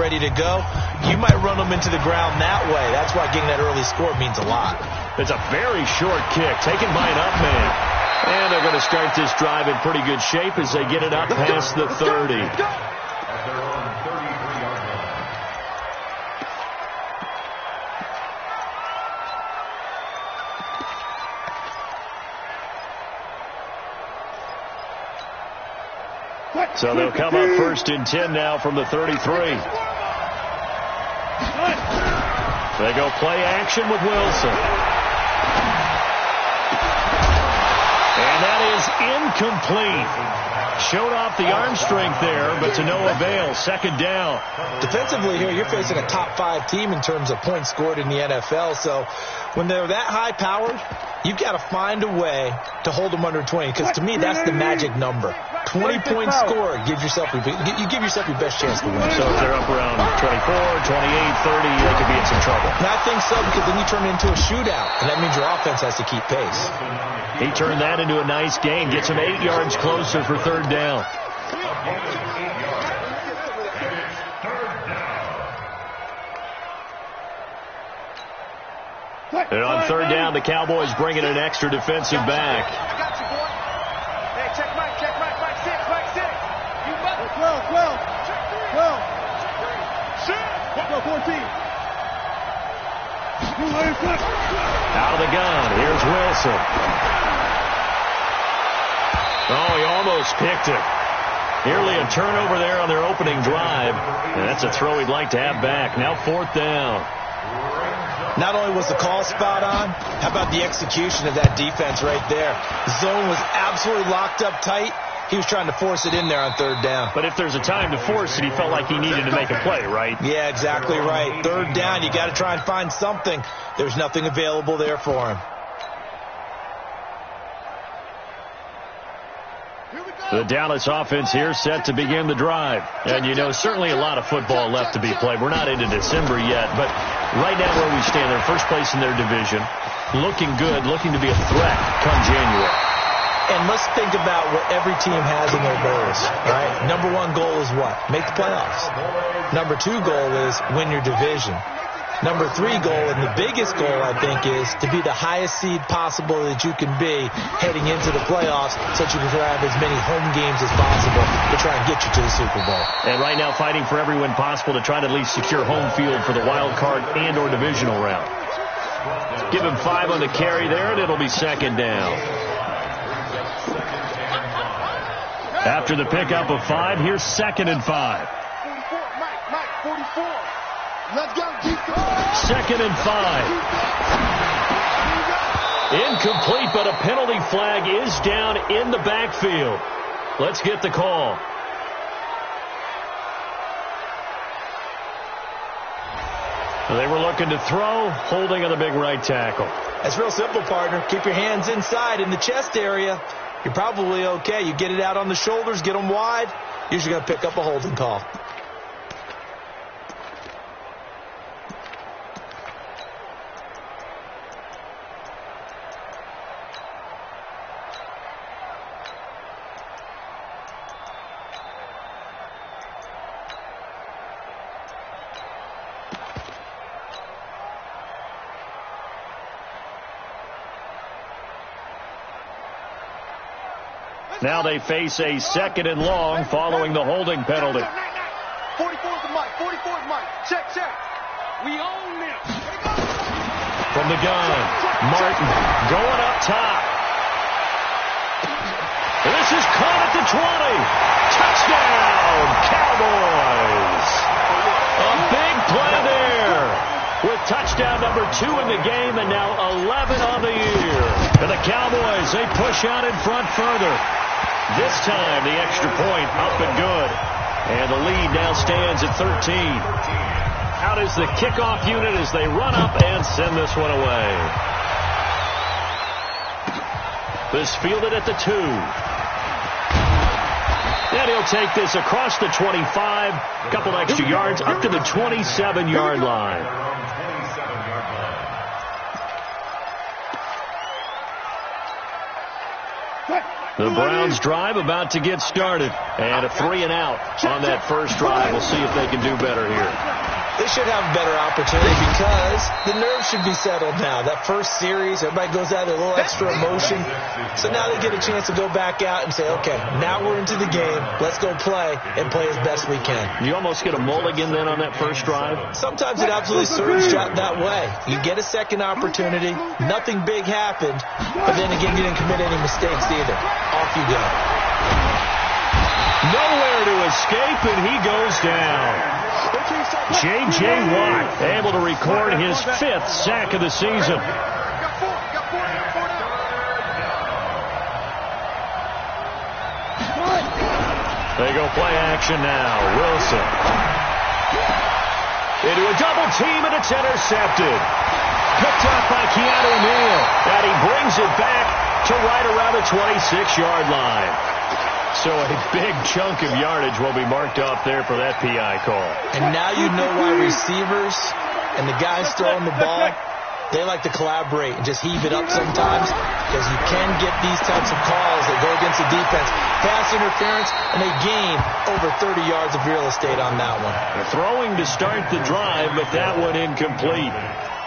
ready to go, you might run them into the ground that way. That's why getting that early score means a lot. It's a very short kick taken by an up man. And they're going to start this drive in pretty good shape as they get it up past the 30. So they'll come up first and 10 now from the 33. They go play action with Wilson. And that is incomplete. Showed off the arm strength there, but to no avail. Second down. Defensively here, you're facing a top 5 team in terms of points scored in the NFL. So when they're that high-powered, you've got to find a way to hold them under 20. Because to me, that's the magic number. 20-point score gives yourself you give yourself your best chance to win. So if they're up around 24, 28, 30, they could be in some trouble. And I think so, because then you turn it into a shootout, and that means your offense has to keep pace. He turned that into a nice gain, gets him 8 yards closer for third down. And on third down, the Cowboys bring in an extra defensive back. Out of the gun, here's Wilson. Oh, he almost picked it. Nearly a turnover there on their opening drive. And that's a throw he'd like to have back. Now fourth down. Not only was the call spot on, how about the execution of that defense right there? The zone was absolutely locked up tight. He was trying to force it in there on third down. But if there's a time to force it, he felt like he needed to make a play, right? Yeah, exactly right. Third down, you got to try and find something. There's nothing available there for him. The Dallas offense here set to begin the drive. And, you know, certainly a lot of football left to be played. We're not into December yet, but right now where we stand, they're first place in their division. Looking good, looking to be a threat come January. And let's think about what every team has in their goals, right? Number 1 goal is what? Make the playoffs. Number 2 goal is win your division. Number 3 goal, and the biggest goal, I think, is to be the highest seed possible that you can be heading into the playoffs so that you can have as many home games as possible to try and get you to the Super Bowl. And right now fighting for every win possible to try to at least secure home field for the wild card and or divisional round. Give him 5 on the carry there, and it'll be second down. After the pickup of 5, here's second and 5. 44, Mike, 44. Let's go. Second and 5. Incomplete, but a penalty flag is down in the backfield. Let's get the call. They were looking to throw, holding on the big right tackle. That's real simple, partner. Keep your hands inside in the chest area. You're probably okay. You get it out on the shoulders, get them wide. Usually going to pick up a holding call. Now they face a second and long following the holding penalty. 44's Mike. 44's Mike. Check. We own this. From the gun, Martin going up top. This is caught at the 20. Touchdown, Cowboys. A big play there with touchdown number 2 in the game and now 11 on the year. And the Cowboys, they push out in front further. This time, the extra point up and good. And the lead now stands at 13. Out is the kickoff unit as they run up and send this one away. This fielded at the 2. And he'll take this across the 25. A couple extra yards up to the 27-yard line. The Browns drive about to get started. And a 3 and out on that first drive. We'll see if they can do better here. They should have a better opportunity because the nerves should be settled now. That first series, everybody goes out with a little extra emotion. So now they get a chance to go back out and say, okay, now we're into the game. Let's go play and play as best we can. You almost get a mulligan then on that first drive? Sometimes it absolutely serves that way. You get a second opportunity. Nothing big happened. But then again, you didn't commit any mistakes either. Off you go. Nowhere to escape, and he goes down. J.J. Watt able to record his 5th sack of the season. They go play action now. Wilson. Into a double team, and it's intercepted. Picked up by Keanu Neal. And he brings it back to right around the 26-yard line. So a big chunk of yardage will be marked off there for that PI call. And now you know why receivers and the guys throwing the ball, they like to collaborate and just heave it up sometimes, because you can get these types of calls that go against the defense. Pass interference, and they gain over 30 yards of real estate on that one. They're throwing to start the drive, but that one incomplete.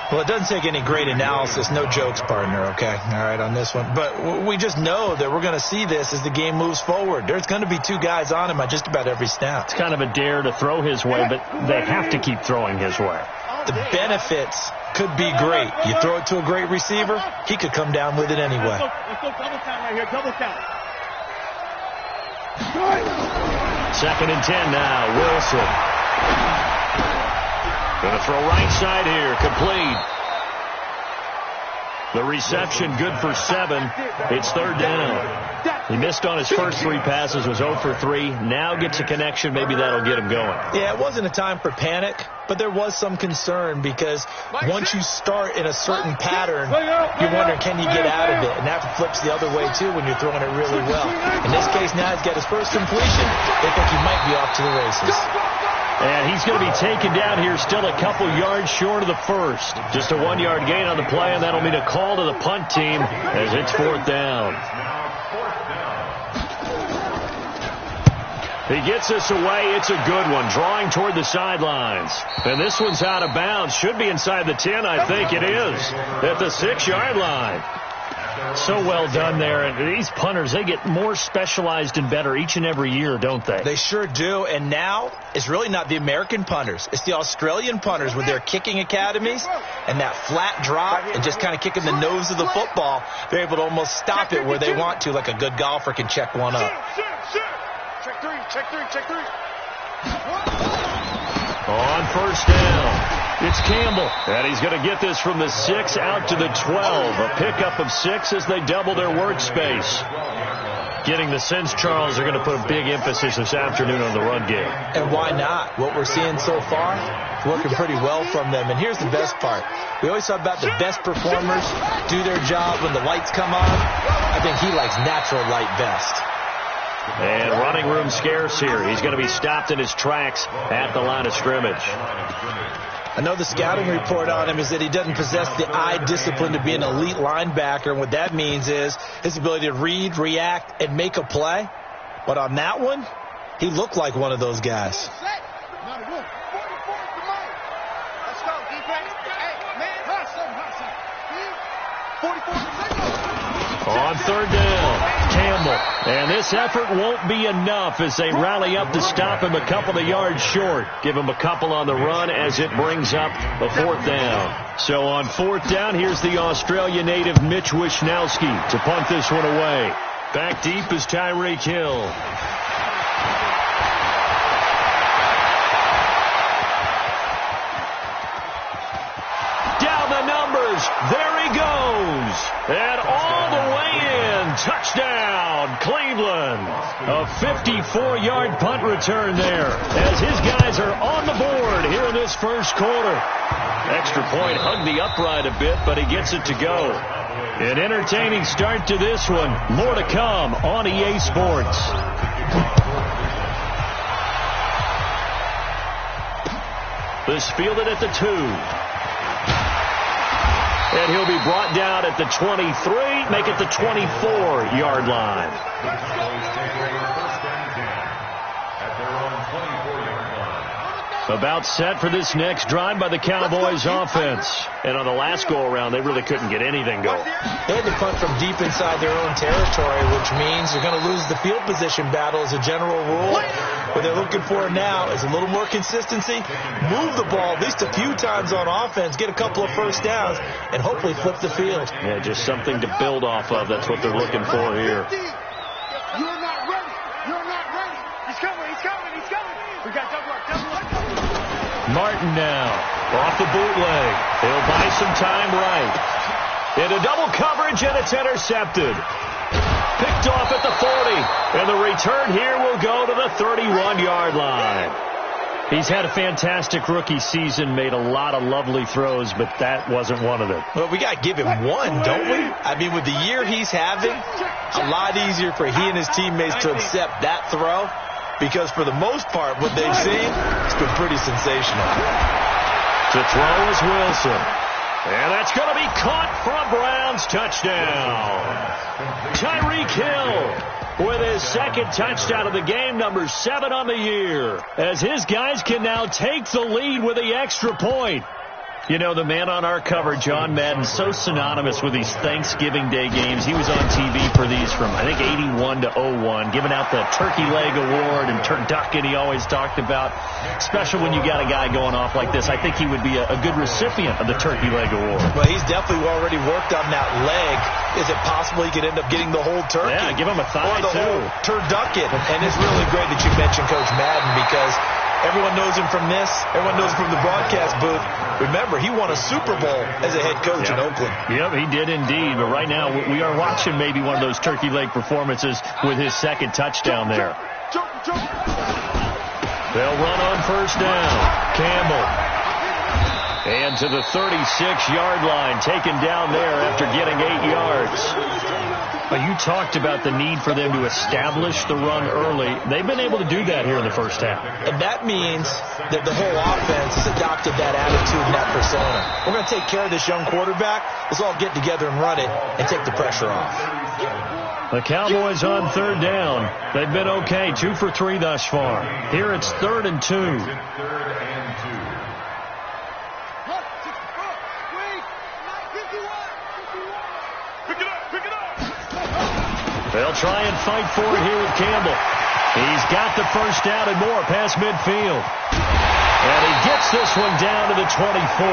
Well, it doesn't take any great analysis. No jokes, partner, okay? All right, on this one. But we just know that we're going to see this as the game moves forward. There's going to be 2 guys on him at just about every snap. It's kind of a dare to throw his way, but they have to keep throwing his way. The benefits could be great. You throw it to a great receiver, he could come down with it anyway. Let's go double count right here, double count. 2nd and 10 now, Wilson. Going to throw right side here, complete. The reception good for 7. It's 3rd down. He missed on his first 3 passes, was 0 for 3. Now gets a connection. Maybe that'll get him going. Yeah, it wasn't a time for panic, but there was some concern because once you start in a certain pattern, you're wondering, can you get out of it? And that flips the other way, too, when you're throwing it really well. In this case, now he's got his first completion. They think he might be off to the races. And he's going to be taken down here, still a couple yards short of the first. Just a 1-yard gain on the play, and that'll mean a call to the punt team as it's 4th down. He gets this away. It's a good one, drawing toward the sidelines. And this one's out of bounds. Should be inside the 10, I think it is, at the 6-yard line. So well done there. And these punters, they get more specialized and better each and every year, don't they? They sure do. And now it's really not the American punters. It's the Australian punters with their kicking academies and that flat drop and just kind of kicking the nose of the football. They're able to almost stop it where they want to, like a good golfer can check one up. Check 3, check 3, check 3. On 1st down. It's Campbell, and he's going to get this from the 6 out to the 12. A pickup of 6 as they double their workspace. Getting the sense, Charles, they're going to put a big emphasis this afternoon on the run game. And why not? What we're seeing so far, working pretty well from them. And here's the best part. We always talk about the best performers do their job when the lights come on. I think he likes natural light best. And running room scarce here. He's going to be stopped in his tracks at the line of scrimmage. I know the scouting report on him is that he doesn't possess the eye discipline to be an elite linebacker. And what that means is his ability to read, react, and make a play. But on that one, he looked like one of those guys. On 3rd down, Campbell. And this effort won't be enough as they rally up to stop him a couple of yards short. Give him a couple on the run as it brings up a 4th down. So on 4th down, here's the Australia native Mitch Wishnowsky to punt this one away. Back deep is Tyreek Hill. Down the numbers. There he goes. And all the way in. Touchdown, Cleveland. A 54-yard punt return there as his guys are on the board here in this first quarter. Extra point hugged the upright a bit, but he gets it to go. An entertaining start to this one. More to come on EA Sports. This fielded at the 2. And he'll be brought down at the 23, make it the 24-yard line. About set for this next drive by the Cowboys offense. And on the last go-around, they really couldn't get anything going. They had to punt from deep inside their own territory, which means they're going to lose the field position battle as a general rule. What they're looking for now is a little more consistency, move the ball at least a few times on offense, get a couple of first downs, and hopefully flip the field. Yeah, just something to build off of. That's what they're looking for here. You're not ready. You're not ready. He's coming. He's coming. He's coming. We got double up. Double up. Martin now off the bootleg. He'll buy some time right. Into double coverage, and it's intercepted. Picked off at the 40. And the return here will go to the 31-yard line. He's had a fantastic rookie season, made a lot of lovely throws, but that wasn't one of them. Well, we got to give him one, don't we? I mean, with the year he's having, a lot easier for he and his teammates to accept that throw, because for the most part, what they've seen, it's been pretty sensational. To throw is Wilson. And that's going to be caught for a Browns touchdown. Tyreek Hill with his second touchdown of the game, number 7 on the year, as his guys can now take the lead with the extra point. You know, the man on our cover, John Madden, so synonymous with these Thanksgiving Day games. He was on TV for these from, I think, 81 to 01, giving out the Turkey Leg Award and turducken he always talked about. Special when you got a guy going off like this. I think he would be a good recipient of the Turkey Leg Award. Well, he's definitely already worked on that leg. Is it possible he could end up getting the whole turkey? Yeah, give him a thigh, or the too. whole turducken. And it's really great that you mentioned Coach Madden, because everyone knows him from this. Everyone knows him from the broadcast booth. Remember, he won a Super Bowl as a head coach in Oakland. Yep, he did indeed. But right now, we are watching maybe one of those turkey leg performances with his second touchdown there. They'll run on first down. Campbell. And to the 36-yard line, taken down there after getting 8 yards. But you talked about the need for them to establish the run early. They've been able to do that here in the first half. And that means that the whole offense has adopted that attitude and that persona. We're going to take care of this young quarterback. Let's all get together and run it and take the pressure off. The Cowboys on third down. They've been okay, 2 for 3 thus far. Here it's 3rd and 2. They'll try and fight for it here with Campbell. He's got the first down and more past midfield. And he gets this one down to the 24.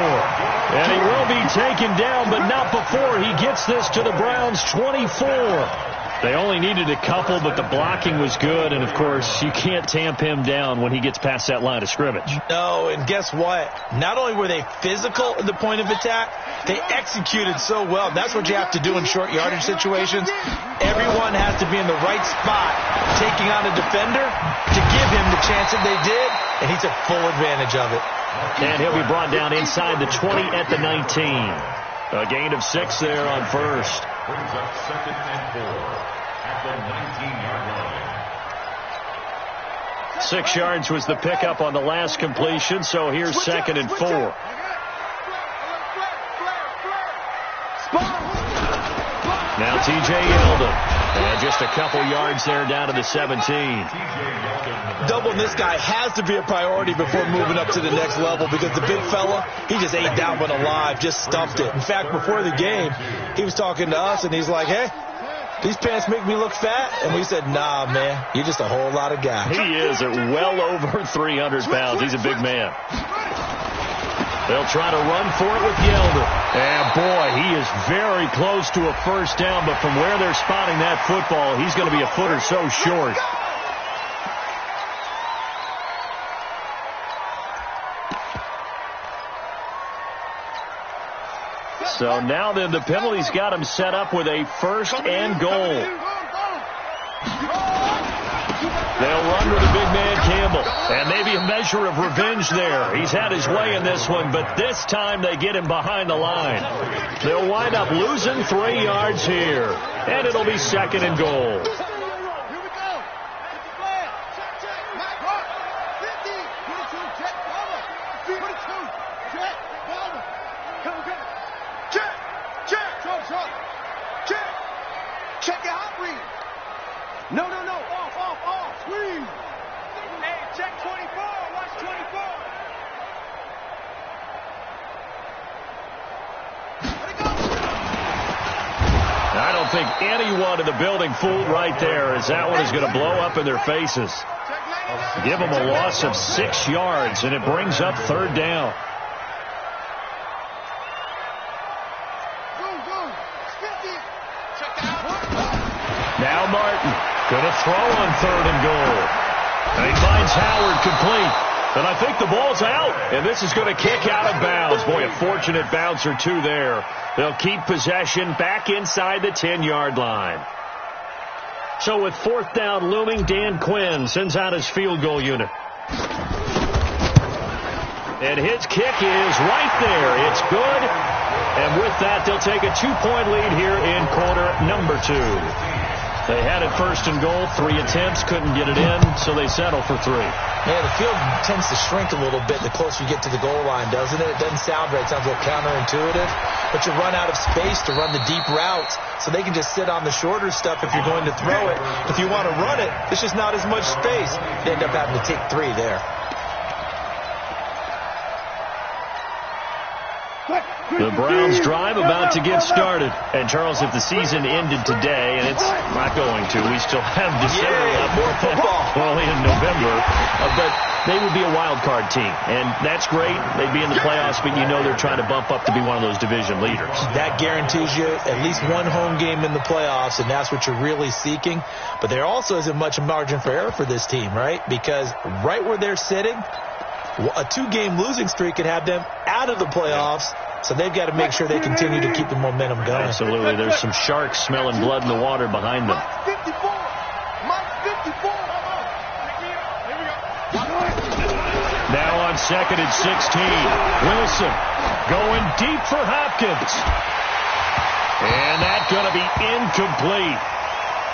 And he will be taken down, but not before he gets this to the Browns' 24. They only needed a couple, but the blocking was good. And, of course, you can't tamp him down when he gets past that line of scrimmage. No, and guess what? Not only were they physical at the point of attack, they executed so well. That's what you have to do in short yardage situations. Everyone has to be in the right spot taking on a defender to give him the chance that they did, and he took full advantage of it. And he'll be brought down inside the 20 at the 19. A gain of 6 there on first. Brings up 2nd and 4 at the 19-yard line. 6 yards was the pickup on the last completion, so here's 2nd and 4. Now T.J. Yeldon. And just a couple yards there down to the 17. Doubling this guy has to be a priority before moving up to the next level, because the big fella, he just ate that one alive, just stuffed it. In fact, before the game, he was talking to us, and he's like, hey, these pants make me look fat? And we said, nah, man, you're just a whole lot of guy. He is at well over 300 pounds. He's a big man. They'll try to run for it with Yeldon. And, boy, he is very close to a first down, but from where they're spotting that football, he's going to be a foot or so short. So now then the penalty's got him set up with a first and goal. They'll run with the big man Campbell. And maybe a measure of revenge there. He's had his way in this one, but this time they get him behind the line. They'll wind up losing 3 yards here. And it'll be 2nd and goal. Check your hot read. No. Off. Squeeze. Hey, check 24. Watch 24. don't think anyone in the building fooled right there, as that one is going to blow up in their faces. Give them a loss of 6 yards, and it brings up third down. Now Martin going to throw on third and goal. And he finds Howard complete. And I think the ball's out. And this is going to kick out of bounds. Boy, a fortunate bounce or two there. They'll keep possession back inside the 10-yard line. So with fourth down looming, Dan Quinn sends out his field goal unit. And his kick is right there. It's good. And with that, they'll take a 2-point lead here in quarter number 2. They had it first and goal, 3 attempts, couldn't get it in, so they settle for 3. Yeah, the field tends to shrink a little bit the closer you get to the goal line, doesn't it? It doesn't sound right. It sounds a little counterintuitive. But you run out of space to run the deep routes, so they can just sit on the shorter stuff if you're going to throw it. If you want to run it, there's just not as much space. They end up having to take 3 there. The Browns drive about to get started. And, Charles, if the season ended today, and it's not going to, we still have December left. More football. Well, in November. But they would be a wild card team. And that's great. They'd be in the playoffs, but you know they're trying to bump up to be one of those division leaders. That guarantees you at least one home game in the playoffs, and that's what you're really seeking. But there also isn't much margin for error for this team, right? Because right where they're sitting, a 2-game losing streak could have them out of the playoffs. So they've got to make sure they continue to keep the momentum going. Absolutely. There's some sharks smelling blood in the water behind them. Now on second and 16. Wilson going deep for Hopkins. And that's going to be incomplete.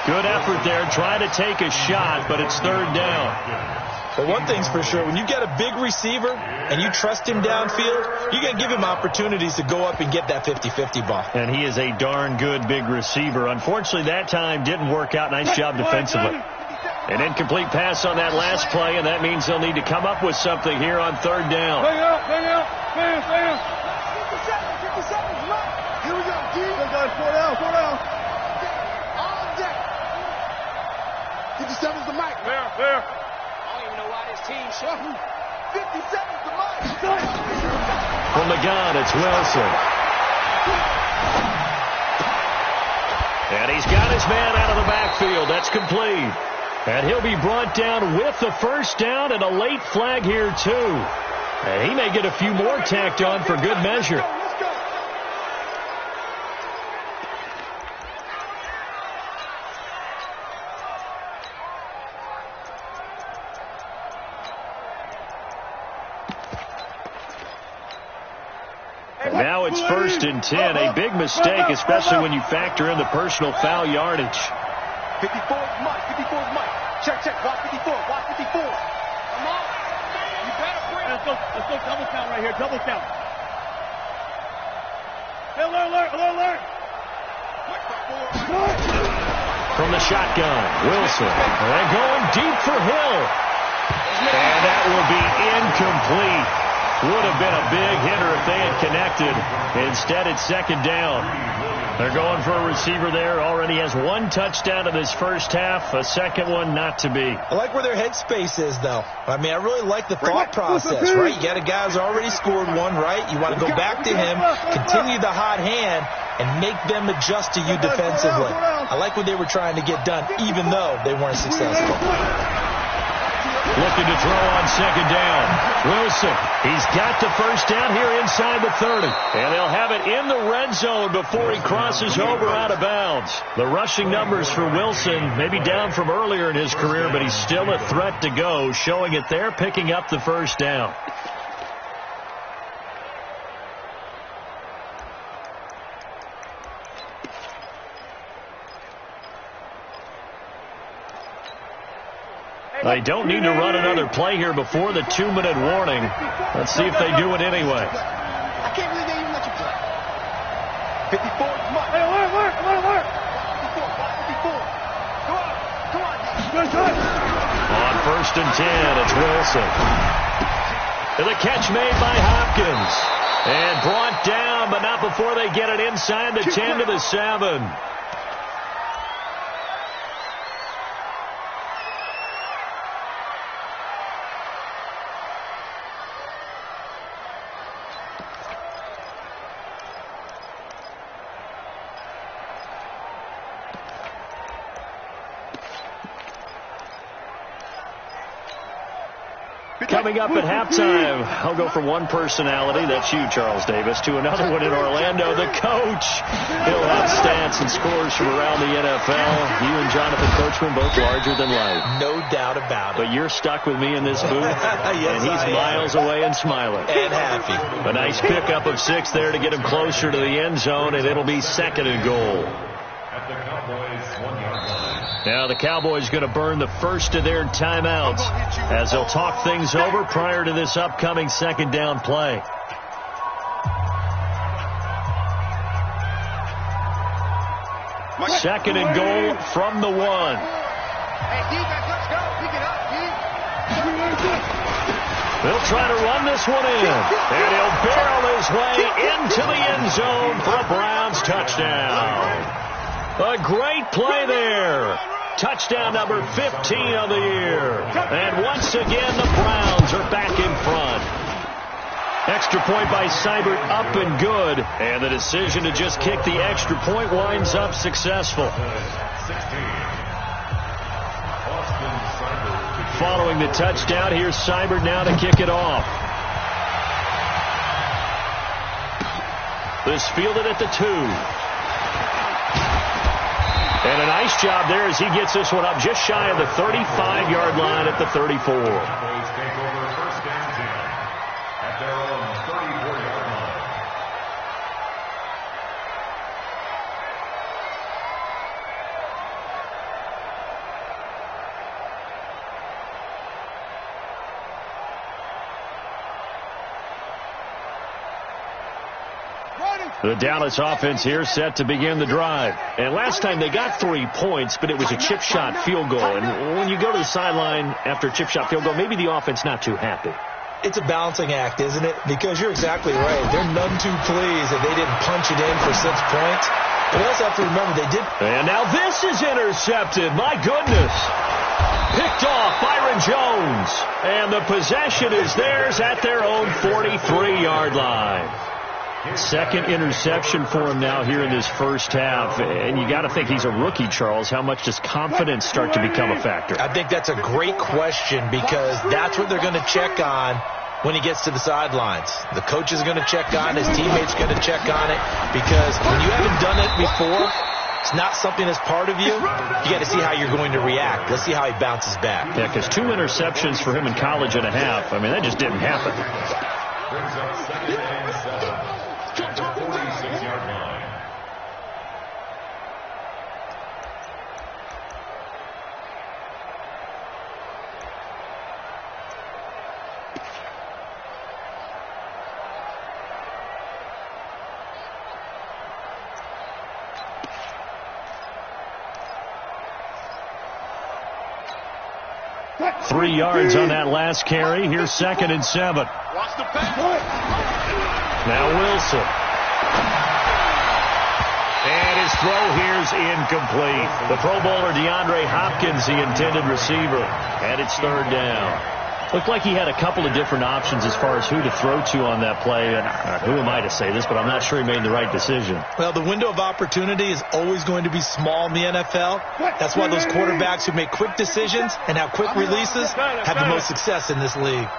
Good effort there trying to take a shot, but it's third down. But one thing's for sure, when you get a big receiver and you trust him downfield, you're going to give him opportunities to go up and get that 50-50 ball. And he is a darn good big receiver. Unfortunately, that time didn't work out. Nice job defensively. An incomplete pass on that last play, and that means they'll need to come up with something here on third down. Hang out. 50 seconds left. Here we go. Four down. All day. 57's the mic. Fair. Team 50 seconds to mine. From the gun, it's Wilson. And he's got his man out of the backfield. That's complete. And he'll be brought down with the first down and a late flag here, too. And he may get a few more tacked on for good measure. Now it's first and 10. A big mistake, especially when you factor in the personal foul yardage. 54's Mike. Check. Watch 54. Come on. You better bring it. Let's go double count right here. Double count. Hey, alert. From the shotgun, Wilson. And going deep for Hill. And that will be incomplete. Would have been a big hitter if they had connected. Instead, it's second down. They're going for a receiver there. Already has 1 touchdown in this first half. A second one not to be. I like where their headspace is, though. I mean, I really like the thought process, right? You got a guy who's already scored 1, right? You want to go back to him, continue the hot hand, and make them adjust to you defensively. I like what they were trying to get done, even though they weren't successful. Looking to throw on second down. Wilson, he's got the first down here inside the 30. And they'll have it in the red zone before he crosses over out of bounds. The rushing numbers for Wilson maybe down from earlier in his career, but he's still a threat to go, showing it there, picking up the first down. They don't need to run another play here before the 2-minute warning. Let's see if they do it anyway. I can't believe they even let you play. 54's Mike. Hey, alert. 54. Come on. On first and 10, it's Wilson. And the catch made by Hopkins. And brought down, but not before they get it inside the 10 to the 7. Coming up at halftime, I'll go from one personality, that's you, Charles Davis, to another one in Orlando, the coach. He'll have stats and scores from around the NFL. You and Jonathan Coachman both larger than life. No doubt about it. But you're stuck with me in this booth, Yes, and he's miles away and smiling. And happy. A nice pickup of 6 there to get him closer to the end zone, and it'll be 2nd and goal. At the Cowboys' 1-yard line. Now the Cowboys going to burn the first of their timeouts as they'll talk things over prior to this upcoming 2nd down play. Second and goal from the 1. Hey, defense, let's go. Pick it up, They'll try to run this one in, and he'll barrel his way into the end zone for a Browns touchdown. A great play there. Touchdown number 15 of the year. And once again, the Browns are back in front. Extra point by Seibert up and good. And the decision to just kick the extra point winds up successful. Following the touchdown, here's Seibert now to kick it off. This fielded at the 2. And a nice job there as he gets this one up just shy of the 35-yard line at the 34. Cowboys take over 1st and 10 at their own 34-yard line. The Dallas offense here set to begin the drive. And last time they got 3 points, but it was a chip shot field goal. And when you go to the sideline after a chip shot field goal, maybe the offense not too happy. It's a balancing act, isn't it? Because you're exactly right. They're none too pleased that they didn't punch it in for 6 points. But we also have to remember they did. And now this is intercepted. My goodness. Picked off Byron Jones. And the possession is theirs at their own 43-yard line. 2nd interception for him now here in this first half. And you got to think he's a rookie, Charles. How much does confidence start to become a factor? I think that's a great question because that's what they're going to check on when he gets to the sidelines. The coach is going to check on it. His teammates are going to check on it because when you haven't done it before, it's not something that's part of you. You got to see how you're going to react. Let's see how he bounces back. Yeah, because 2 interceptions for him in college and a half. I mean, that just didn't happen. Brings up 2nd and 7 at the 46-yard line. Three yards on that last carry. Here's 2nd and 7. Watch the pass. Now Wilson. And his throw here's incomplete. The Pro Bowler DeAndre Hopkins, the intended receiver. And it's 3rd down. Looked like he had a couple of different options as far as who to throw to on that play. And who am I to say this, but I'm not sure he made the right decision. Well, the window of opportunity is always going to be small in the NFL. That's why those quarterbacks who make quick decisions and have quick releases have the most success in this league.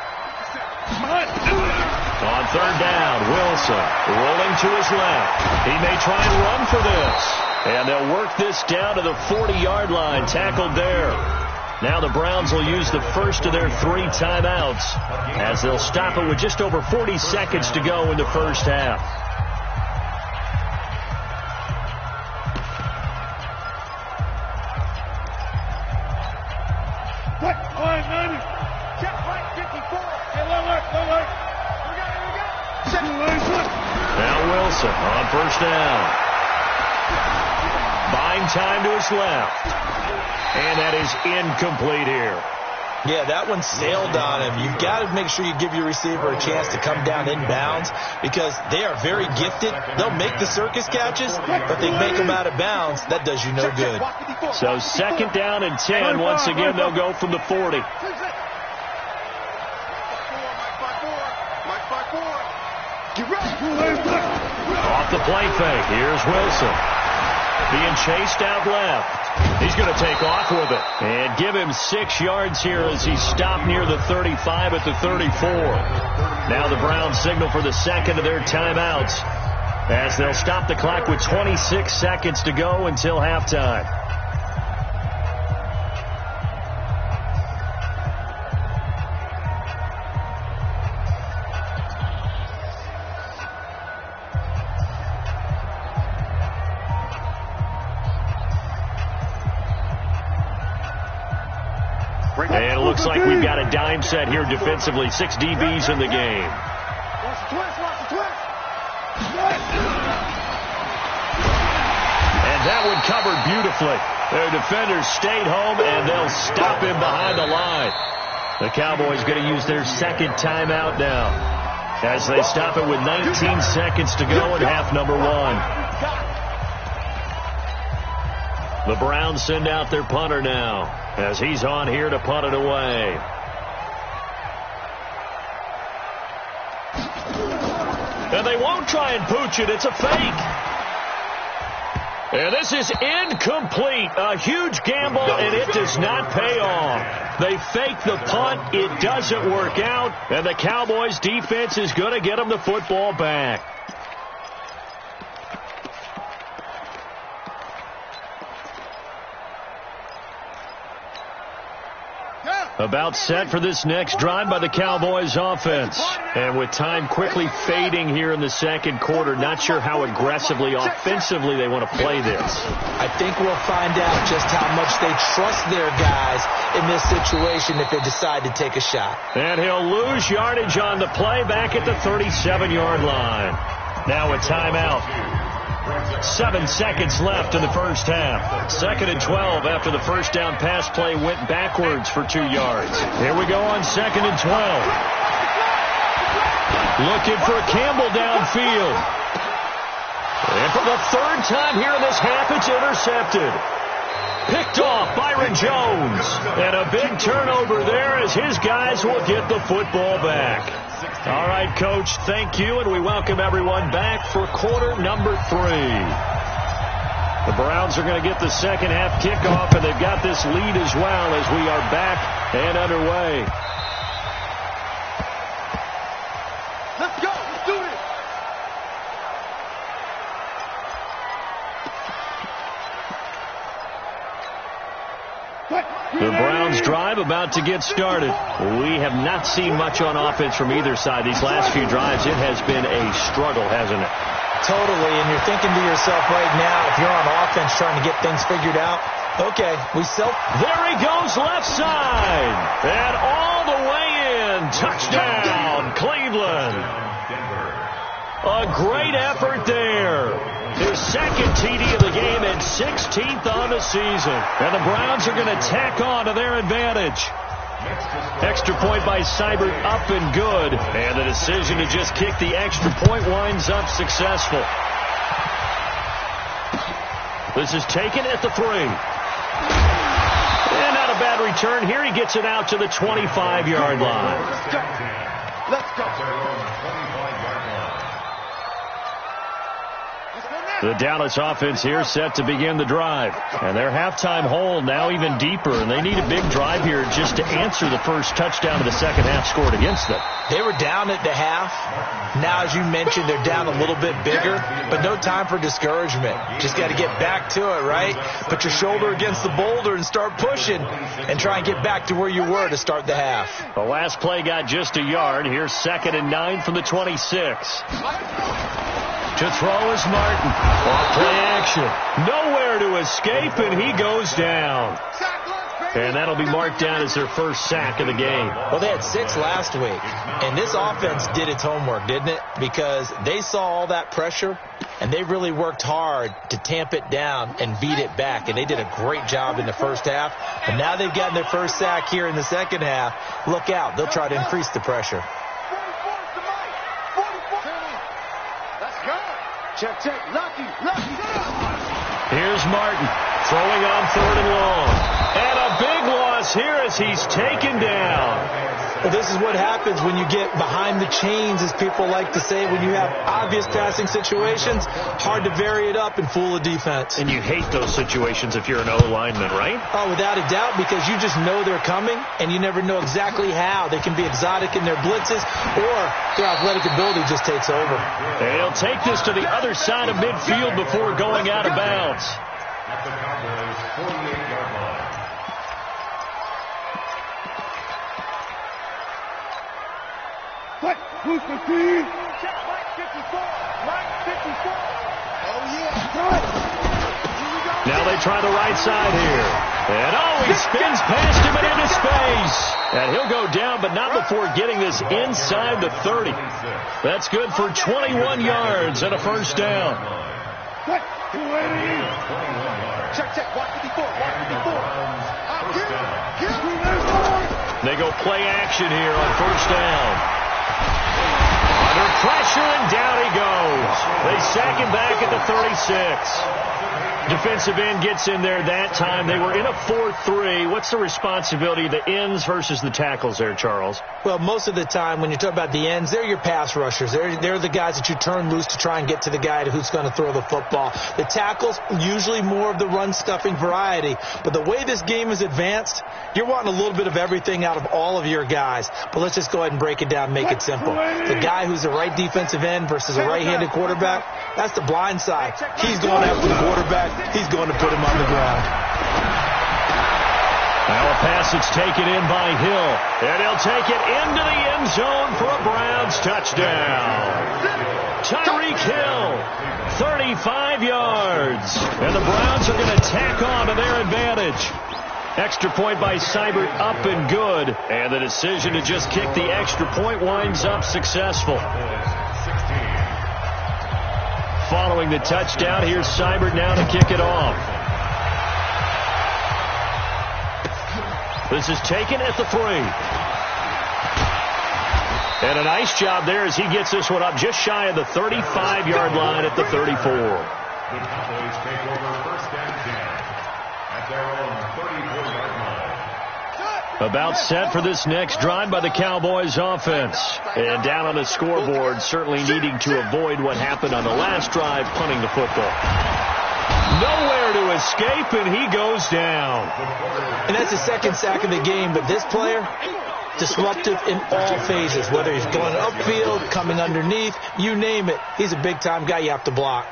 On 3rd down, Wilson rolling to his left. He may try and run for this. And they'll work this down to the 40-yard line, tackled there. Now the Browns will use the first of their 3 timeouts as they'll stop it with just over 40 seconds to go in the first half. Now Wilson on 1st down. Buying time to his left. And that is incomplete here. Yeah, that one sailed on him. You've got to make sure you give your receiver a chance to come down inbounds because they are very gifted. They'll make the circus catches, but they make them out of bounds. That does you no good. So 2nd down and 10. Once again, they'll go from the 40. Off the play fake. Here's Wilson. Being chased out left. He's going to take off with it. And give him 6 yards here as he stopped near the 35 at the 34. Now the Browns signal for the second of their timeouts, as they'll stop the clock with 26 seconds to go until halftime. And it looks like we've got a dime set here defensively. 6 DBs in the game. And that one covered beautifully. Their defenders stayed home, and they'll stop him behind the line. The Cowboys going to use their second timeout now, as they stop it with 19 seconds to go in half number 1. The Browns send out their punter now, as he's on here to punt it away. And they won't try and pooch it. It's a fake. And this is incomplete. A huge gamble, and it does not pay off. They fake the punt. It doesn't work out. And the Cowboys defense is going to get them the football back. About set for this next drive by the Cowboys offense. And with time quickly fading here in the second quarter, not sure how aggressively, offensively they want to play this. I think we'll find out just how much they trust their guys in this situation if they decide to take a shot. And he'll lose yardage on the play back at the 37-yard line. Now a timeout. 7 seconds left in the first half. 2nd and 12 after the first down pass play went backwards for 2 yards. Here we go on 2nd and 12. Looking for Campbell downfield. And for the 3rd time here in this half, it's intercepted. Picked off Byron Jones. And a big turnover there as his guys will get the football back. All right, Coach, thank you, and we welcome everyone back for quarter number 3. The Browns are going to get the second half kickoff, and they've got this lead as well as we are back and underway. Let's go. Let's do it. The Browns drive about to get started. We have not seen much on offense from either side. These last few drives, it has been a struggle, hasn't it? Totally, and you're thinking to yourself right now, if you're on offense trying to get things figured out, okay, there he goes left side. And all the way in. Touchdown, Cleveland. A great effort there. His second TD of the game and 16th on the season. And the Browns are going to tack on to their advantage. Extra point by Seibert up and good. And the decision to just kick the extra point winds up successful. This is taken at the 3. And not a bad return here. He gets it out to the 25-yard line. Let's go. The Dallas offense here set to begin the drive. And their halftime hole now even deeper. And they need a big drive here just to answer the first touchdown of the second half scored against them. They were down at the half. Now, as you mentioned, they're down a little bit bigger. But no time for discouragement. Just got to get back to it, right? Put your shoulder against the boulder and start pushing. And try and get back to where you were to start the half. The last play got just a yard. Here's 2nd and 9 from the 26. To throw is Martin. Off play action. Nowhere to escape, and he goes down. And that'll be marked down as their first sack of the game. Well, they had 6 last week. And this offense did its homework, didn't it? Because they saw all that pressure, and they really worked hard to tamp it down and beat it back. And they did a great job in the first half. And now they've gotten their first sack here in the second half. Look out. They'll try to increase the pressure. Check, Lucky. Here's Martin throwing on 3rd and long. And a big loss loss here as he's taken down. Well, this is what happens when you get behind the chains, as people like to say. When you have obvious passing situations, hard to vary it up and fool a defense. And you hate those situations if you're an O-lineman, right? Oh, without a doubt, because you just know they're coming, and you never know exactly how. They can be exotic in their blitzes, or their athletic ability just takes over. And he'll take this to the other side of midfield before going out of bounds. At the Cowboys' 48-yard line. Who's the team? Check Mike 54. Mike 54. Oh, yeah. Now they try the right side here. And, he spins past him and into space. And he'll go down, but not before getting this inside the 30. That's good for 21 yards and a first down. What? 280. Check. Watch 54. Watch 54. They go play action here on first down. Under pressure, and down he goes. They sack him back at the 36. Defensive end gets in there that time. They were in a 4-3. What's the responsibility of the ends versus the tackles there, Charles? Well, most of the time when you talk about the ends, they're your pass rushers. They're the guys that you turn loose to try and get to the guy who's going to throw the football. The tackles, usually more of the run-stuffing variety. But the way this game is advanced, you're wanting a little bit of everything out of all of your guys. But let's just go ahead and break it down and make it simple. The guy who's the right defensive end versus a right-handed quarterback, that's the blind side. He's going after the quarterback. He's going to put him on the ground. Now a pass that's taken in by Hill. And he'll take it into the end zone for a Browns touchdown. Tyreek Hill, 35 yards. And the Browns are going to tack on to their advantage. Extra point by Seibert, up and good. And the decision to just kick the extra point winds up successful. Following the touchdown, here's Seibert now to kick it off. This is taken at the 3. And a nice job there as he gets this one up just shy of the 35-yard line at the 34. The Cowboys take over first and 10 at their own 34-yard line. About set for this next drive by the Cowboys offense. And down on the scoreboard, certainly needing to avoid what happened on the last drive, punting the football. Nowhere to escape, and he goes down. And that's the second sack of the game, but this player, disruptive in all phases, whether he's going upfield, coming underneath, you name it. He's a big-time guy you have to block.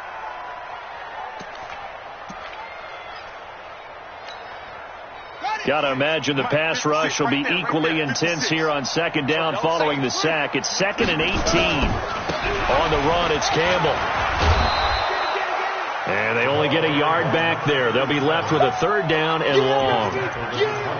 Got to imagine the pass rush will be equally intense here on second down following the sack. It's 2nd and 18. On the run, it's Campbell. And they only get a yard back there. They'll be left with a 3rd down and long.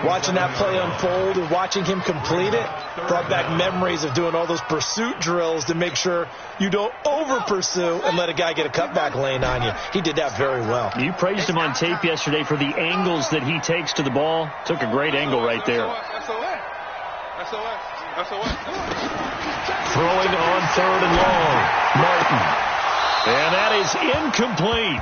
Watching that play unfold and watching him complete it brought back memories of doing all those pursuit drills to make sure you don't over-pursue and let a guy get a cutback lane on you. He did that very well. You praised him on tape yesterday for the angles that he takes to the ball. Took a great angle right there. Throwing on 3rd and long. Martin. And that is incomplete.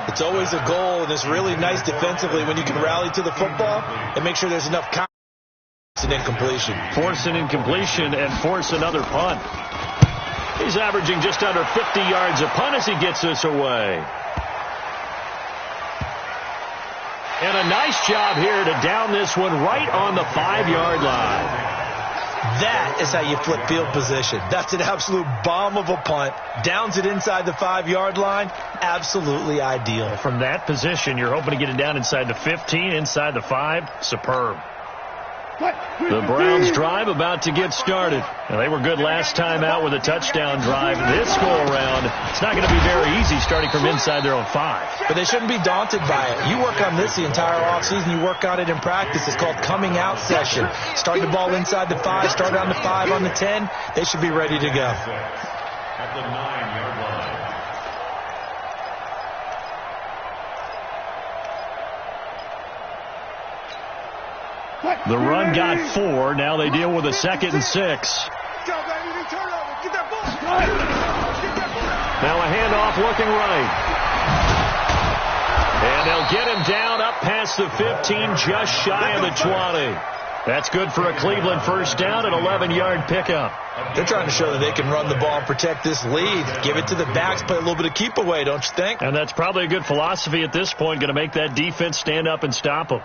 It's always a goal, and it's really nice defensively when you can rally to the football and make sure there's enough confidence in incompletion. Force an incompletion and force another punt. He's averaging just under 50 yards a punt as he gets this away. And a nice job here to down this one right on the 5-yard line. That is how you flip field position. That's an absolute bomb of a punt. Downs it inside the 5-yard line. Absolutely ideal. From that position, you're hoping to get it down inside the 15, inside the 5. Superb. The Browns drive about to get started. Now, they were good last time out with a touchdown drive. This go-around, it's not going to be very easy starting from inside their own 5. But they shouldn't be daunted by it. You work on this the entire offseason. You work on it in practice. It's called coming out session. Start the ball inside the 5, start on the 5, on the 10. They should be ready to go. At the 9-yard line. The run got 4. Now they deal with a 2nd and 6. Now a handoff looking right. And And they'll get him down up past the 15, just shy of the 20. That's good for a Cleveland first down, an 11-yard pickup. They're trying to show that they can run the ball and protect this lead. Give it to the backs, play a little bit of keep away, don't you think? And that's probably a good philosophy at this point, going to make that defense stand up and stop them.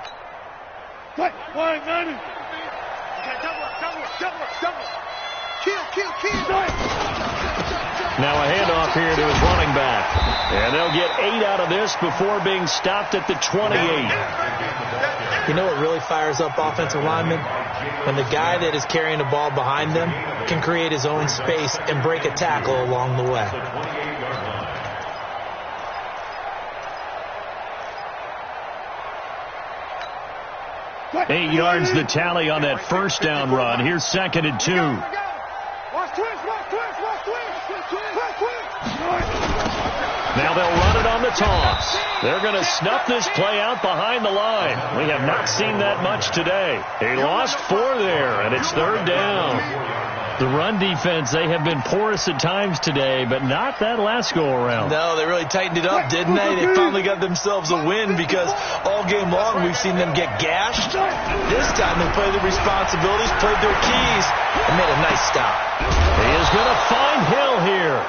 Now a handoff here to his running back. And they'll get 8 out of this before being stopped at the 28. You know what really fires up offensive linemen? When the guy that is carrying the ball behind them can create his own space and break a tackle along the way. 8 yards the tally on that first down run. Here's 2nd and 2. Now they'll run it on the toss. They're going to snuff this play out behind the line. We have not seen that much today. He lost 4 there, and it's 3rd down. The run defense, they have been porous at times today, but not that last go-around. No, they really tightened it up, didn't they? They finally got themselves a win because all game long we've seen them get gashed. This time they played their responsibilities, played their keys, and made a nice stop. He is going to find Hill here.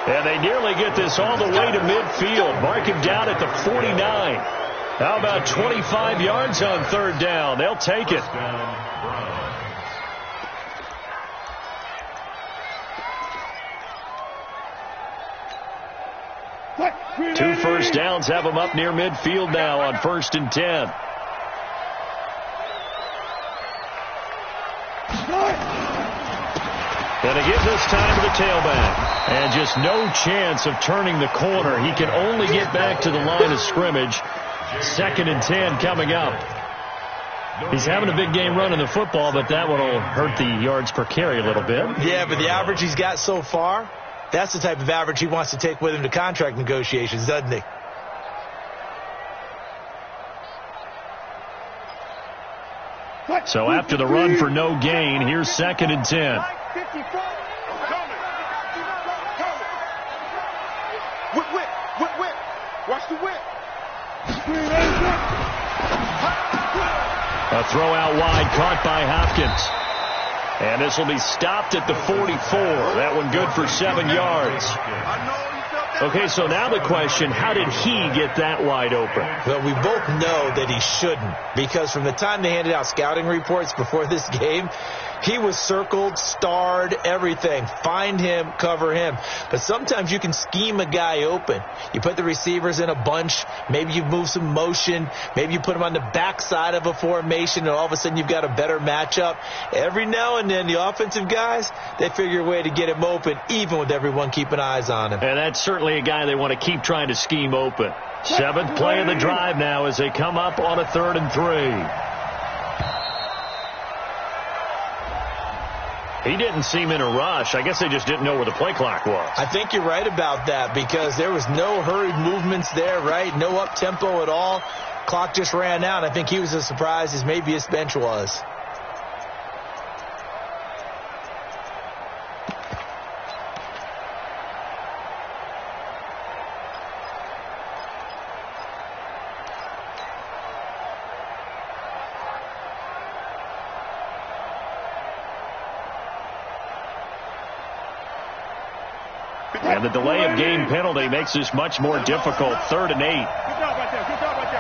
And they nearly get this all the way to midfield. Mark him down at the 49. How about 25 yards on 3rd down? They'll take it. 2 first downs have them up near midfield now on 1st and 10. And again this time to the tailback. And just no chance of turning the corner. He can only get back to the line of scrimmage. 2nd and 10 coming up. He's having a big game running the football, but that one will hurt the yards per carry a little bit. Yeah, but the average he's got so far, that's the type of average he wants to take with him to contract negotiations, doesn't he? So after the run for no gain, here's 2nd and 10. Watch the whip. A throw out wide caught by Hopkins. And this will be stopped at the 44. That one good for 7 yards. Okay, so now the question, how did he get that wide open? Well, we both know that he shouldn't, because from the time they handed out scouting reports before this game, he was circled, starred, everything. Find him, cover him. But sometimes you can scheme a guy open. You put the receivers in a bunch. Maybe you move some motion. Maybe you put them on the backside of a formation, and all of a sudden you've got a better matchup. Every now and then, the offensive guys, they figure a way to get him open, even with everyone keeping eyes on him. And that's certainly a guy they want to keep trying to scheme open. 7th play of the drive now as they come up on a 3rd and 3. He didn't seem in a rush. I guess they just didn't know where the play clock was. I think you're right about that, because there was no hurried movements there, right? No up-tempo at all. Clock just ran out. I think he was as surprised as maybe his bench was. And the delay of game penalty makes this much more difficult. 3rd and 8. Good job right there. Good job right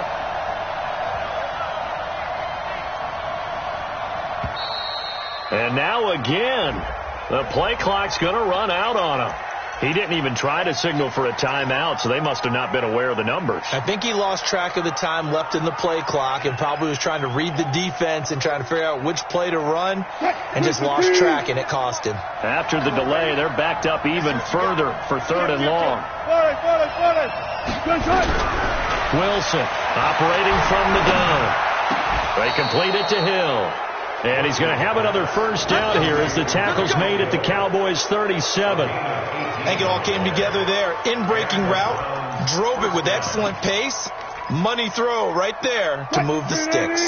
there. And now again, the play clock's going to run out on him. He didn't even try to signal for a timeout, so they must have not been aware of the numbers. I think he lost track of the time left in the play clock and probably was trying to read the defense and trying to figure out which play to run, and just lost track, and it cost him. After the delay, they're backed up even further for 3rd and long. Wilson operating from the dome. They complete it to Hill. And he's going to have another first down here as the tackle's made at the Cowboys' 37. I think it all came together there. In-breaking route, drove it with excellent pace. Money throw right there to move the sticks.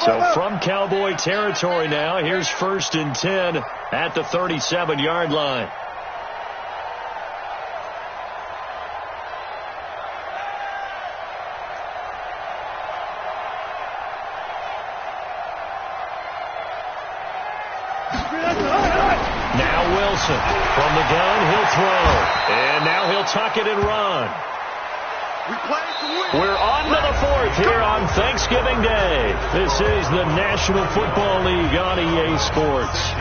So from Cowboy territory now, here's 1st and 10 at the 37-yard line. Wilson. From the gun, he'll throw. And now he'll tuck it and run. We're on to the fourth here on Thanksgiving Day. This is the National Football League on EA Sports.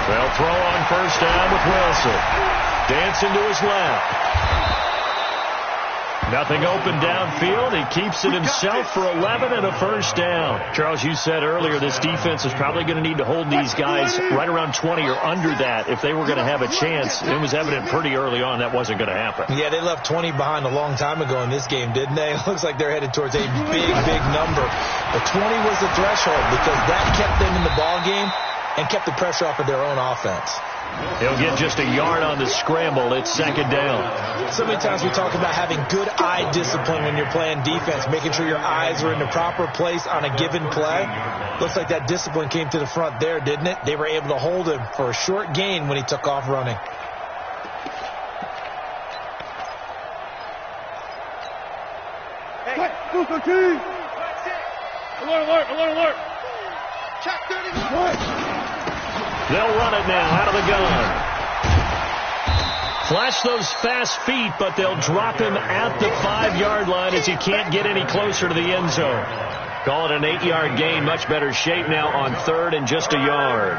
They'll throw on first down with Wilson. Dancing to his left. Nothing open downfield. He keeps it himself for 11 and a first down. Charles, you said earlier this defense is probably going to need to hold these guys right around 20 or under that if they were going to have a chance. It was evident pretty early on that wasn't going to happen. Yeah, they left 20 behind a long time ago in this game, didn't they? It looks like they're headed towards a big number. But 20 was the threshold because that kept them in the ball game and kept the pressure off of their own offense. He'll get just a yard on the scramble. It's second down. So many times we talk about having good eye discipline when you're playing defense, making sure your eyes are in the proper place on a given play. Looks like that discipline came to the front there, didn't it? They were able to hold him for a short gain when he took off running. Hey, alert. Check 31. They'll run it now out of the gun. Flash those fast feet, but they'll drop him at the 5-yard line as he can't get any closer to the end zone. Call it an 8-yard gain. Much better shape now on third and just a yard.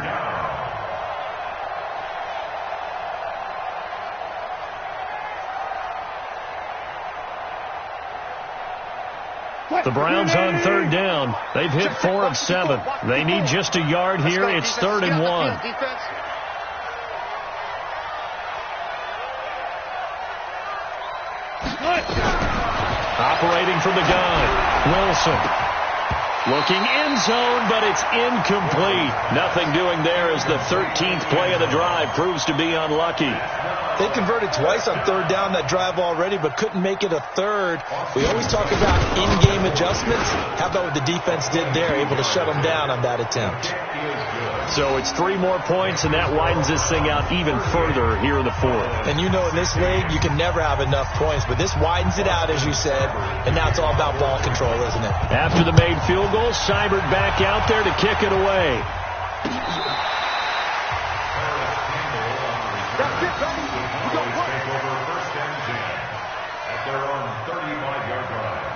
The Browns on third down. They've hit 4 of 7. They need just a yard here. It's 3rd and 1. Operating from the gun, Wilson. Looking end zone, but it's incomplete. Nothing doing there as the 13th play of the drive proves to be unlucky. They converted twice on third down that drive already, but couldn't make it a third. We always talk about in-game adjustments. How about what the defense did there, able to shut them down on that attempt? So it's 3 more points, and that widens this thing out even further here in the fourth. And you know in this league, you can never have enough points, but this widens it out, as you said, and now it's all about ball control, isn't it? After the made field goal, Seibert back out there to kick it away. That's it, baby. We got one. Take over first and 10 at their own 35-yard line.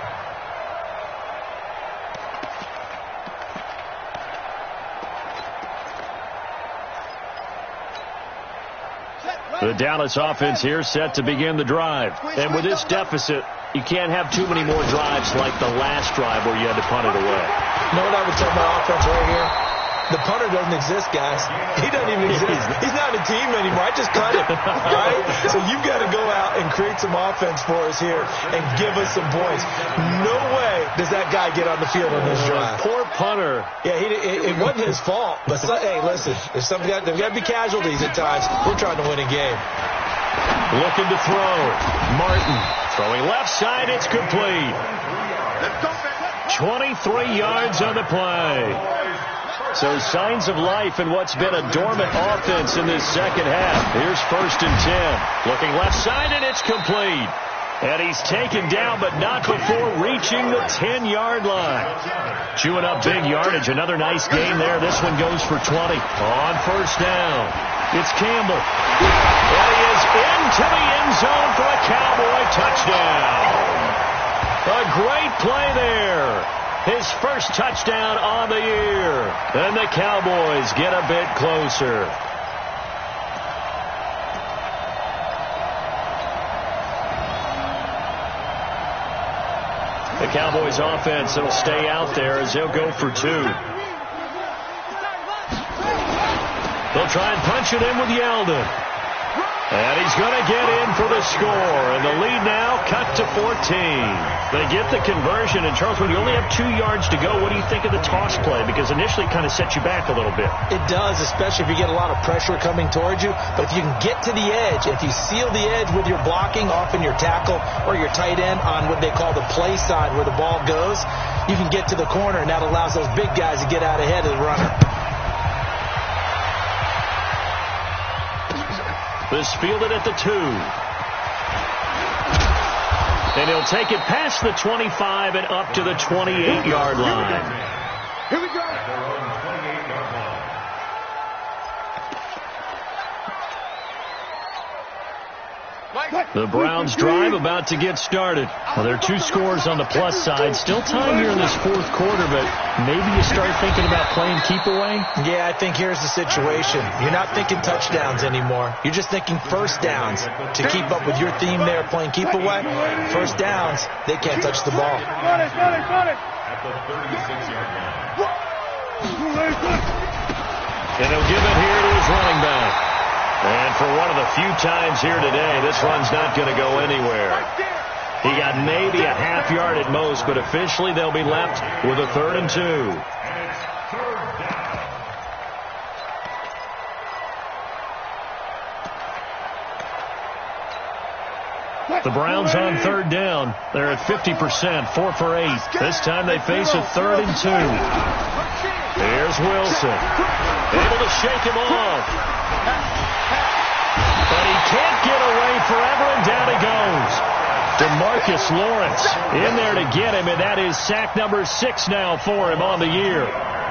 The Dallas offense here set to begin the drive. And with this deficit, you can't have too many more drives like the last drive where you had to punt it away. You know what I would tell my offense right here? The punter doesn't exist, guys. He doesn't even exist. He's not a team anymore. I just cut him, right? So you've got to go out and create some offense for us here and give us some points. No way does that guy get on the field on this drive. Poor punter. Yeah, it wasn't his fault. But, hey, listen, there's got to be casualties at times. We're trying to win a game. Looking to throw. Martin throwing left side. It's complete. 23 yards on the play. So signs of life in what's been a dormant offense in this second half. Here's 1st and 10. Looking left side, and it's complete. And he's taken down, but not before reaching the 10-yard line. Chewing up big yardage. Another nice gain there. This one goes for 20. On first down, it's Campbell. And he is into the end zone for a Cowboy touchdown. A great play there. His first touchdown on the year. And the Cowboys get a bit closer. The Cowboys offense will stay out there as they'll go for 2. They'll try and punch it in with Yeldon. And he's going to get in for the score. And the lead now cut to 14. They get the conversion. And, Charles, when you only have 2 yards to go, what do you think of the toss play? Because initially it kind of sets you back a little bit. It does, especially if you get a lot of pressure coming towards you. But if you can get to the edge, if you seal the edge with your blocking, often your tackle or your tight end on what they call the play side where the ball goes, you can get to the corner, and that allows those big guys to get out ahead of the runner. This fielded at the 2. And he'll take it past the 25 and up to the 28-yard line. Here we go. The Browns drive about to get started. Well, there are 2 scores on the plus side. Still time here in this 4th quarter, but maybe you start thinking about playing keep away? Yeah, I think here's the situation. You're not thinking touchdowns anymore. You're just thinking first downs. To keep up with your theme there, playing keep away, first downs, they can't touch the ball. At the 36-yard line. And he'll give it here to his running back. And for one of the few times here today, this run's not going to go anywhere. He got maybe a half yard at most, but officially they'll be left with a 3rd and 2. And it's 3rd down. The Browns on 3rd down. They're at 50%, 4 for 8. This time they face a 3rd and 2. Here's Wilson. Able to shake him off. But he can't get away forever, and down he goes. DeMarcus Lawrence in there to get him, and that is sack number 6 now for him on the year.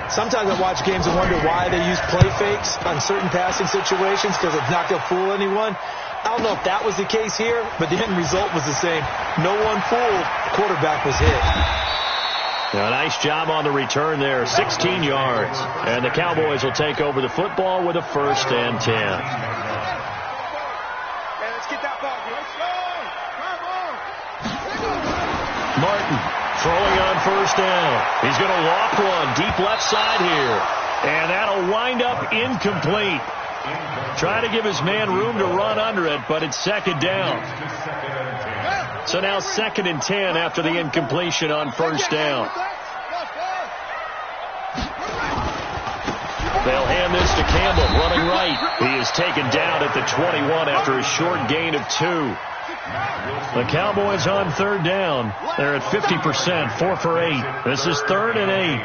Sometimes I watch games and wonder why they use play fakes on certain passing situations, because it's not going to fool anyone. I don't know if that was the case here, but the end result was the same. No one fooled. The quarterback was hit. A nice job on the return there, 16 yards. And the Cowboys will take over the football with a 1st and 10. Martin throwing on 1st down. He's going to walk one deep left side here. And that'll wind up incomplete. Try to give his man room to run under it, but it's 2nd down. So now 2nd and 10 after the incompletion on 1st down. They'll hand this to Campbell, running right. He is taken down at the 21 after a short gain of 2. The Cowboys on 3rd down. They're at 50%, 4 for 8. This is 3rd and 8.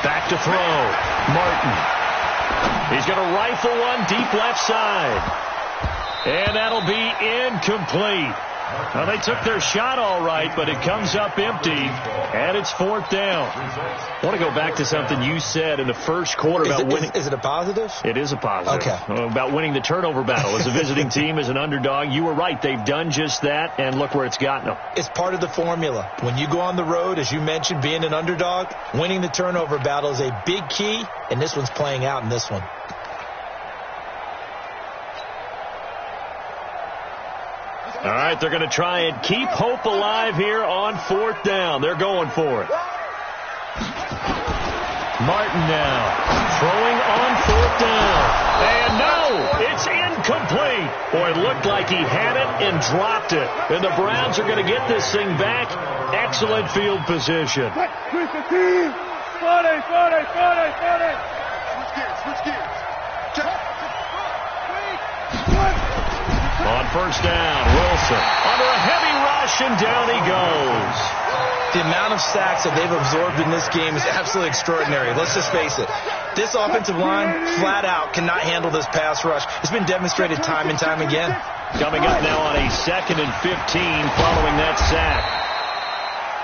Back to throw. Martin. He's going to rifle one deep left side. And that'll be incomplete. Well, they took their shot all right, but it comes up empty, and it's 4th down. I want to go back to something you said in the first quarter about winning. Is it a positive? It is a positive. Okay. About winning the turnover battle as a visiting team, as an underdog. You were right. They've done just that, and look where it's gotten them. It's part of the formula. When you go on the road, as you mentioned, being an underdog, winning the turnover battle is a big key, and this one's playing out in this one. All right, they're going to try and keep hope alive here on 4th down. They're going for it. Martin now throwing on 4th down. And no, it's incomplete. Boy, it looked like he had it and dropped it. And the Browns are going to get this thing back. Excellent field position. Switch gears. On 1st down, Wilson under a heavy rush, and down he goes. The amount of sacks that they've absorbed in this game is absolutely extraordinary. Let's just face it. This offensive line, flat out, cannot handle this pass rush. It's been demonstrated time and time again. Coming up now on a 2nd and 15 following that sack.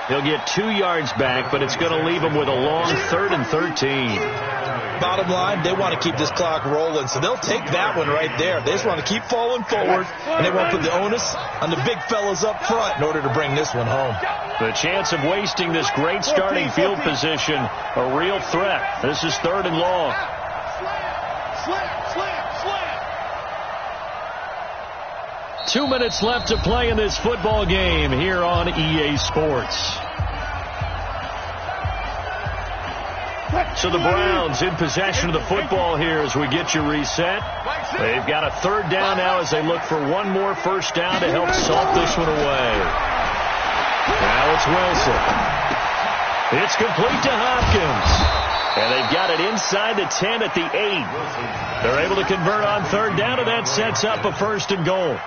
He'll get 2 yards back, but it's going to leave him with a long 3rd and 13. Bottom line, they want to keep this clock rolling, so they'll take that one right there. They just want to keep falling forward, and they want to put the onus on the big fellas up front in order to bring this one home. The chance of wasting this great starting field position, a real threat. This is 3rd and long. Slam. 2 minutes left to play in this football game here on EA Sports. So the Browns in possession of the football here as we get you reset. They've got a third down now as they look for one more first down to help salt this one away. Now it's Wilson. It's complete to Hopkins. And they've got it inside the 10 at the 8. They're able to convert on third down, and that sets up a first and goal.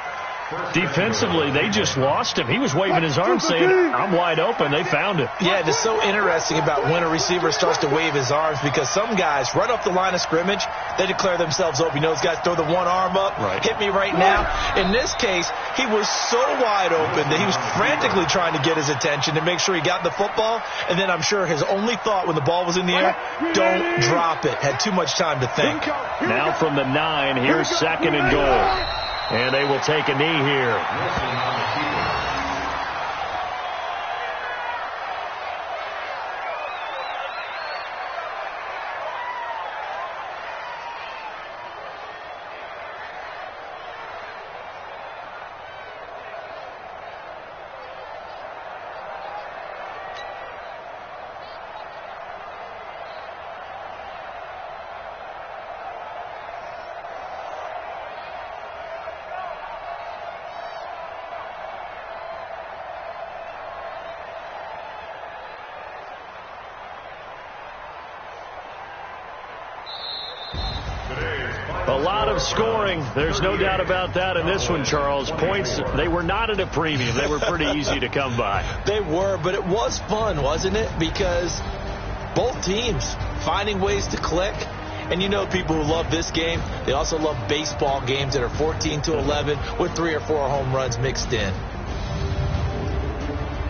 Defensively, they just lost him. He was waving his arm saying, I'm wide open. They found him. Yeah, it's so interesting about when a receiver starts to wave his arms because some guys right off the line of scrimmage, they declare themselves open. You know, those guys throw the one arm up, hit me right now. In this case, he was so wide open that he was frantically trying to get his attention to make sure he got the football. And then I'm sure his only thought when the ball was in the air, don't drop it. Had too much time to think. Now from the 9, here's second and goal. And they will take a knee here. A lot of scoring. There's no doubt about that in this one, Charles. Points, they were not at a premium. They were pretty easy to come by. They were, but it was fun, wasn't it? Because both teams finding ways to click. And you know people who love this game, they also love baseball games that are 14-11 with 3 or 4 home runs mixed in.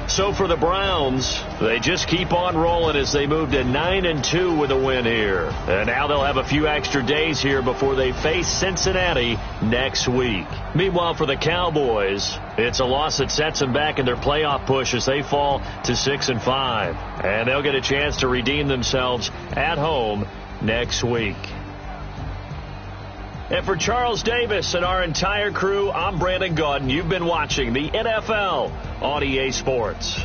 So for the Browns, they just keep on rolling as they move to 9-2 with a win here. And now they'll have a few extra days here before they face Cincinnati next week. Meanwhile, for the Cowboys, it's a loss that sets them back in their playoff push as they fall to 6-5. And they'll get a chance to redeem themselves at home next week. And for Charles Davis and our entire crew, I'm Brandon Gaudin. You've been watching the NFL on EA Sports.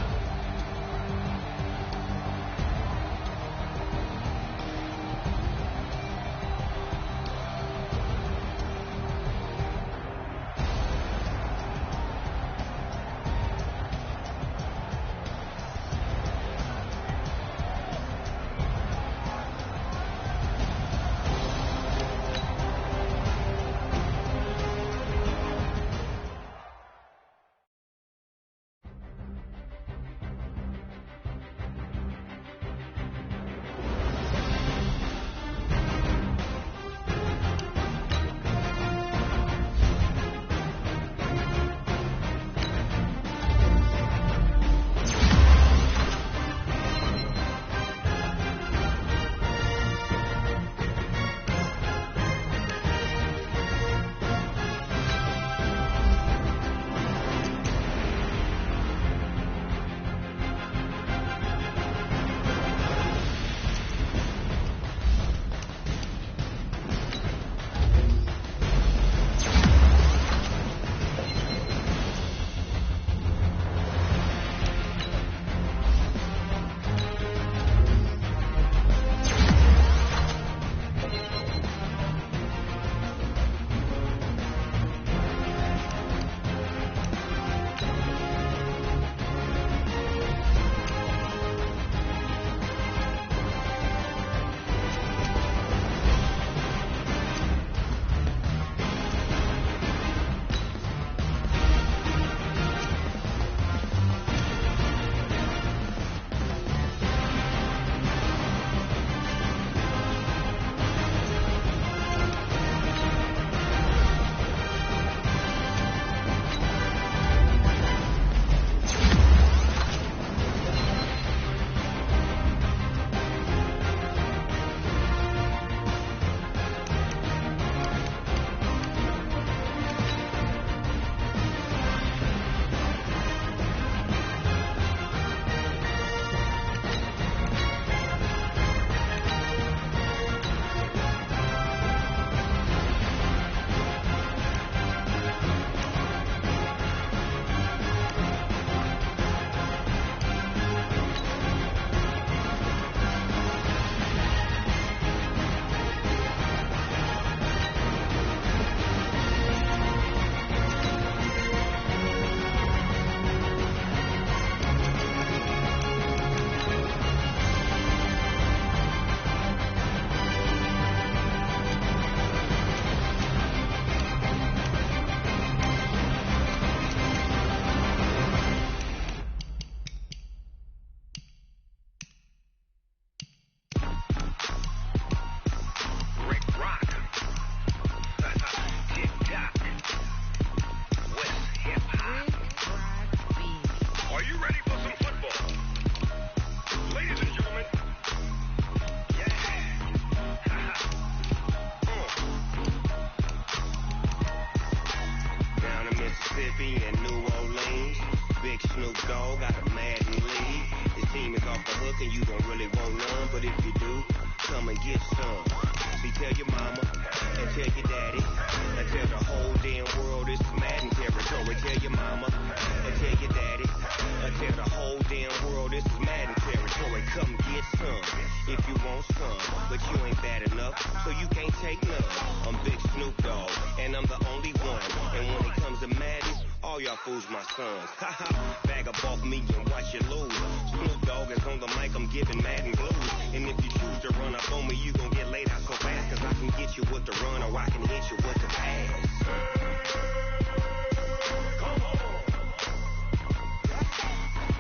but you ain't bad enough, so you can't take none. I'm Big Snoop Dogg, and I'm the only one. And when it comes to Madden, all y'all fools my sons. Haha, bag up off me and watch you lose. Snoop Dogg is on the mic, I'm giving Madden blues. And if you choose to run up on me, you gon' get laid out so fast. Cause I can get you with the run or I can hit you with the pass.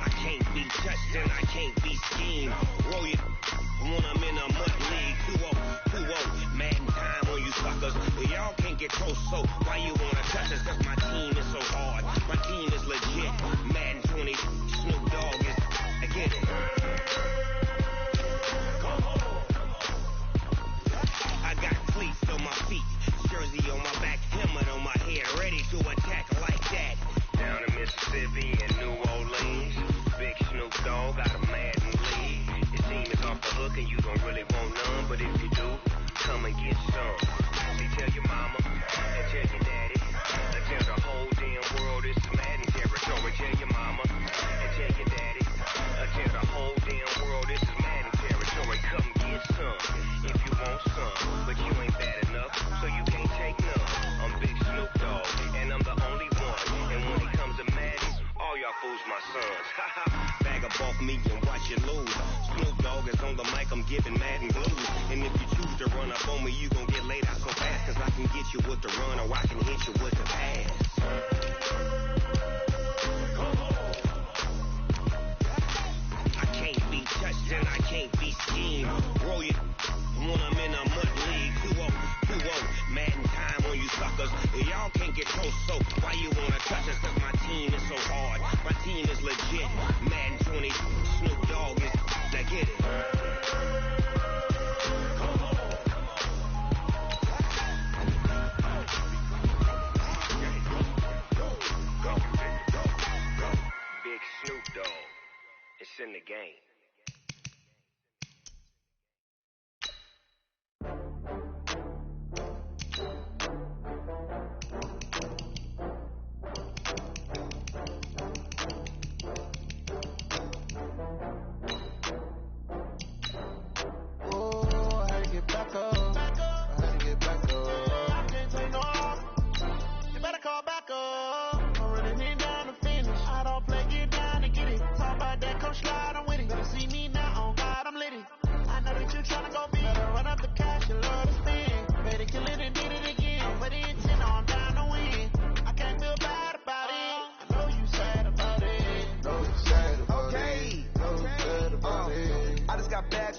I can't be touched and I can't be schemed. Roll it when I'm in a mud league. 2-0, Madden time on you suckers. Well, y'all can't get close, so why you wanna touch us? Cause my team is so hard. My team is legit. Madden 20, Snoop Dogg is, I get it. I got cleats on my feet, jersey on my back, helmet on my head, ready to attack like that. Down in Mississippi and New Orleans, Big Snoop Dogg got a Madden league. Your team is off the hook and you don't really want none, but if you do, come and get some. Say tell your mama and tell your daddy, and tell the whole damn world it's Madden territory. Tell your mama and tell your daddy, and tell the whole damn world this is Madden territory. Come get some if you want some, but you ain't bad enough, so you can't take none. I'm Big Snoop Dogg, and I'm the only one. And when it comes to Madden, all y'all fools my sons. Bag up off me and watch you lose. Snoop Dogg is on the mic, I'm giving Madden blues. And if you choose to run up on me, you gon' get laid out so fast. Cause I can get you with the run or I can hit you with the pass. I can't be touched and I can't be schemed. Roll it when I'm in a mud league. 2-0, Madden time on you suckers. Y'all can't get close, so why you wanna touch us? Cause my team is so hard. My team is legit. Madden 20, Snoop Dogg is, now get it. Big Snoop Dogg, it's in the game.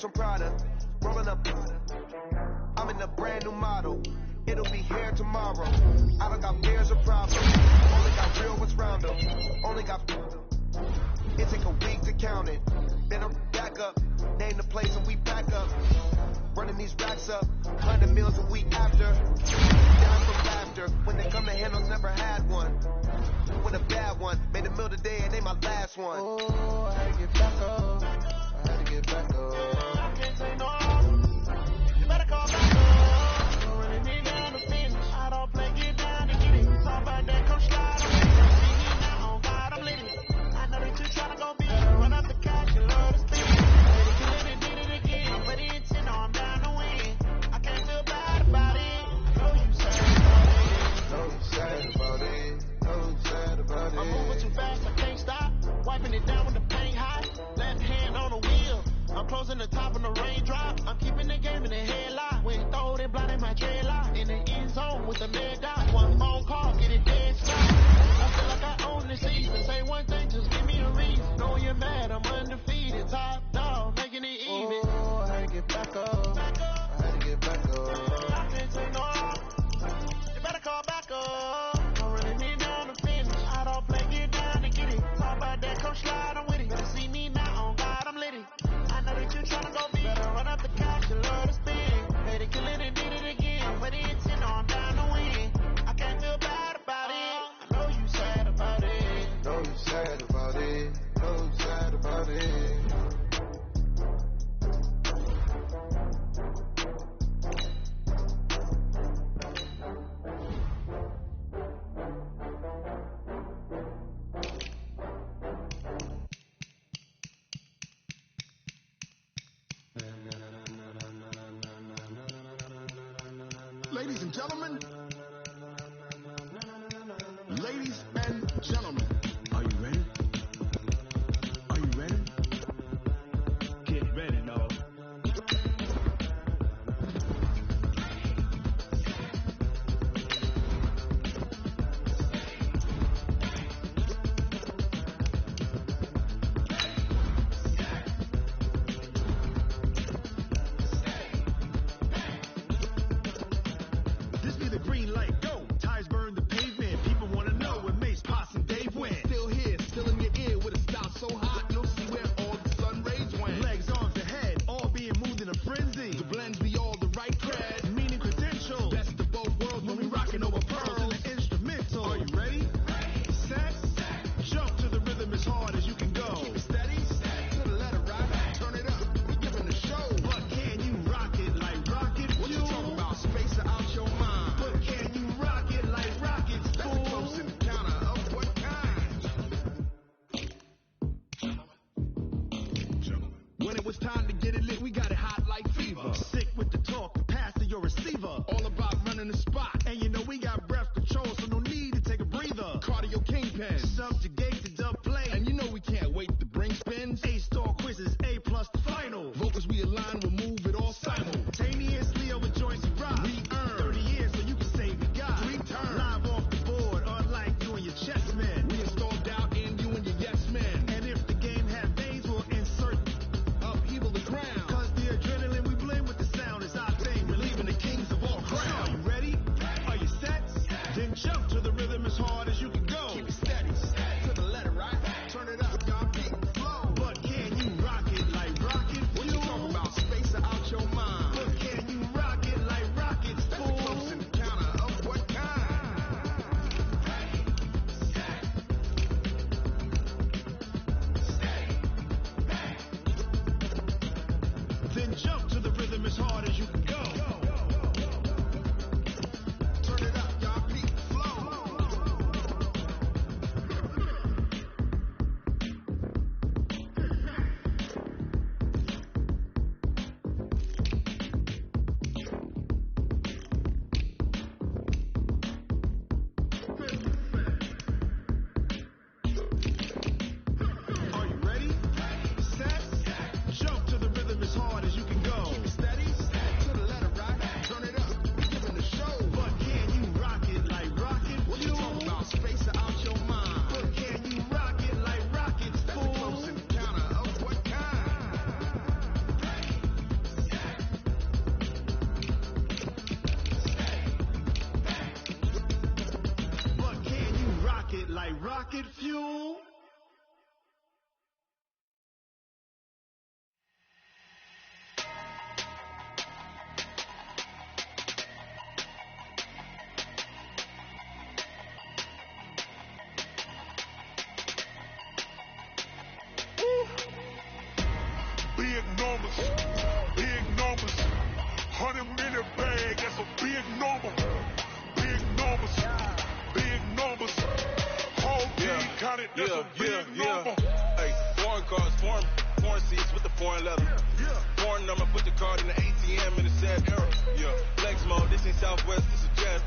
From Prada, rolling up. I'm in a brand new model. It'll be here tomorrow. I don't got fears or problems. Only got real what's round them. Only got. It take a week to count it. Then I'm back up. Name the place and we back up. Running these racks up. 100 meals a week after. Down from laughter. When they come to handles, never had one. With a bad one. Made a meal today and they my last one. Oh, I had to get back up. I had to get back up. Say no, you better call back up. Don't really need down to finish. I don't play, get down to get it. Talk about that, come slide on me. See me now, on God, I'm lit. I know that you tryna go be. Run up the cash, you love to spin. Ready to live it, did it again. I'm ready to 10, I'm down to win. I can't feel bad about it. I know you sad about it. Know you sad about it. I'm moving too fast, I can't stop. Wiping it down with the paint hot. Left hand on the wheel. I'm and gentlemen, ladies and gentlemen, are you ready? Are you ready? Get ready, dog. This be the green light, go. Tires burn the pavement. People want to know where Mace, Potts, and Dave went. Still here, still in your ear with a style so hot, you'll see where all the sun rays went. Legs, arms, and head, all being moved in a frenzy. The blends be all the right cred, meaning credentials. Best of both worlds when we rockin' over pearls in the instrumental. Are you ready? Set, jump to the rhythm as hard as you can go. Keep it steady, to the letter right, turn it up, we giving the show. But can you rock it like rocket fuel? What you talking about, space out your mind? But can you rock it like rockets, fool? That's a close encounter of what kind? When it was time to get it lit, we got it hot like fever. Sick with the talk, the pass to your receiver. All about running the spot. And you know we got breath control, so no need to take a breather. Cardio kingpin, subjugate the dub play. And you know we can't wait to bring spins. A-star quizzes, A+ the final. Vocals we align, we'll move it all simultaneously over joints and rock. We earn 30 years so you can say we got 3 turns. Live off the board, unlike you and your chess men. We installed doubt in you and your yes men. And if the game had veins, we'll insert upheaval the ground. Cause the adrenaline we blend with the sound is our thing. Relieving the kings of all crowns. Are you ready? Are you set? Then jump to the rhythm as hard as you can go. Keep it steady, to the letter right. Turn it up, y'all keep it flow. But can you rock it like rocket fuel? What you talking about, space out your mind? But can you rock it like rockets, fool? That's a close encounter of what kind? Then jump to the rhythm as hard as you can go. Turn it up, y'all keep it flow. Are you ready? Set, jump to the rhythm as hard as you can go. Keep it steady, to the letter right. Turn it up, we giving the show. But can you rock it like rocket fuel? What you talking about, space out your mind? But can you rock it like rockets, fool? That's a close encounter of what kind? But can you rock it like rocket fuel? Big numbers, 100-minute bag, that's a big number. Big numbers, whole team counted, that's a big number. Hey, foreign cars, foreign seats with the foreign leather. Foreign number, put the card in the ATM in the sad era. Yeah, flex mode, this ain't Southwest, this is Jet.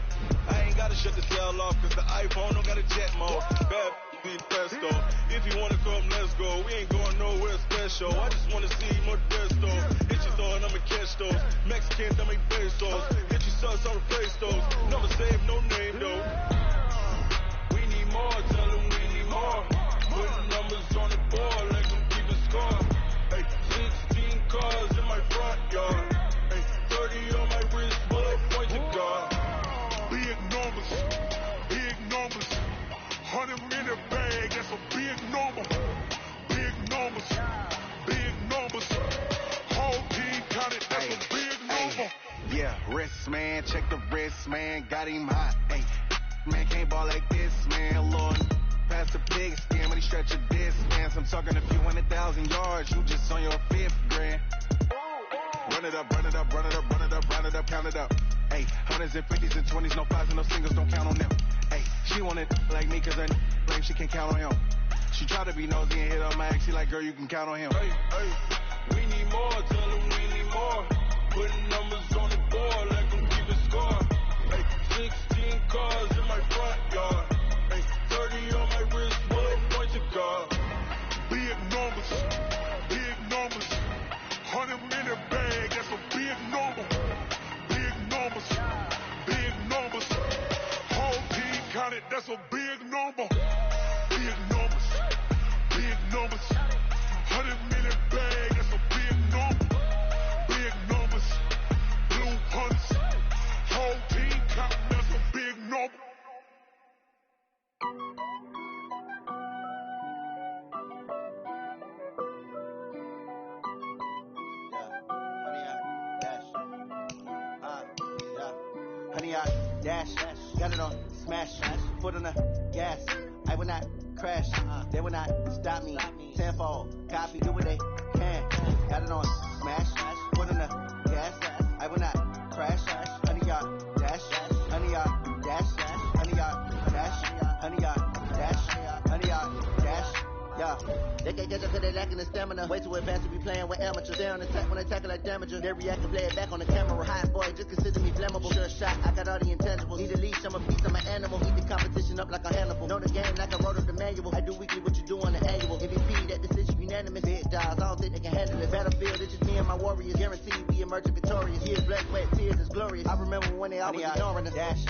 I ain't gotta shut the tail off, cause the iPhone don't got a jet mode. Bad be pesto. If you wanna come, let's go. We ain't going nowhere special. I just wanna see Modesto. Hit your thought, I'ma catch those. Mexicans, I make pesos. Hit your sons, I'ma praise those. Never save no name though. We need more, tell them we need more. Put numbers on the board, let them keep a score. Hey, 16 cars in my front yard. Hey, 30 on my wrist, bullet point to God. Big numbers, 100-minute bag, that's a big number. Big numbers, whole team counted, that's a big number. Yeah, wrist man, check the wrist man, got him hot. Hey, man can't ball like this, man. Lord, pass the big scam when he stretch a distance. I'm talking a few 100,000 yards, you just on your 5th grand. Run it up, count it up. Hey, 100s and 50s and 20s, no 5s and no singles, don't count on them. Hey, she want it like me cause her claim she can count on him. She try to be nosy and hit on my ex, she like, girl, you can count on him. Hey, we need more, tell them we need more. Putting numbers on the board, let them keep a score. Hey, that's a big number. Big numbers, big numbers. 100 million bag, that's a big number. Big numbers, blue hunts. Whole team counting, that's a big number. Honey, I dash, got it on smash, foot on the gas. I will not crash, they will not stop me. Tenfold, copy, do what they can. Got it on smash, foot on the gas. I will not crash, honey, I dash, honey, I dash, honey, I dash, honey, I dash, honey, I dash. Yeah, they can't catch up cause they lacking the stamina. Way too advanced to be playing with amateurs. They on attack when they tackle like damager. They react and play it back on the camera. Hot boy, just consider me flammable. Sure shot, I got all the intangibles. Need a leash, I'm a beast, I'm an animal. Keep the competition up like a Hannibal. Know the game like I wrote up the manual. I do weekly what you do on the annual. MVP, that decision unanimous. Big dogs, I don't think they can handle it. Battlefield, it's just me and my warriors. Guaranteed we emerge victorious. Years black, wet, tears is glorious. I remember when they always ignoring us. Dash,